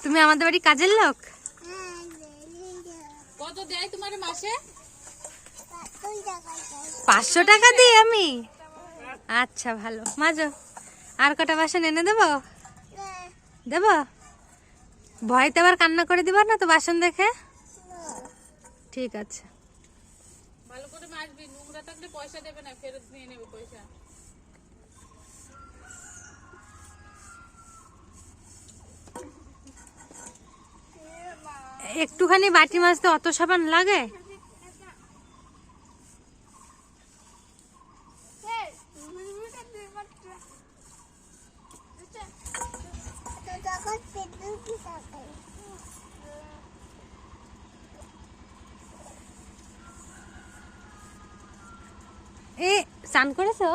তুমি আমাদের বাড়ি কাজের লোক? কত দেয় তোমার মাসে? 500 টাকা দিই আমি? আচ্ছা ভালো, মাজো। আর কটা বাসন এনে দেবো? দেবো? ভয়তে আবার কান্না করে দিবা না তো বাসন দেখে? ঠিক আছে। ভালো করে মাজবি, নোংরা থাকলে পয়সা দেবে না, ফেরত নিয়ে নেবে পয়সা। একটুখানি বাটি মাজতে অত সাবান লাগে? এ স্নান করেছো?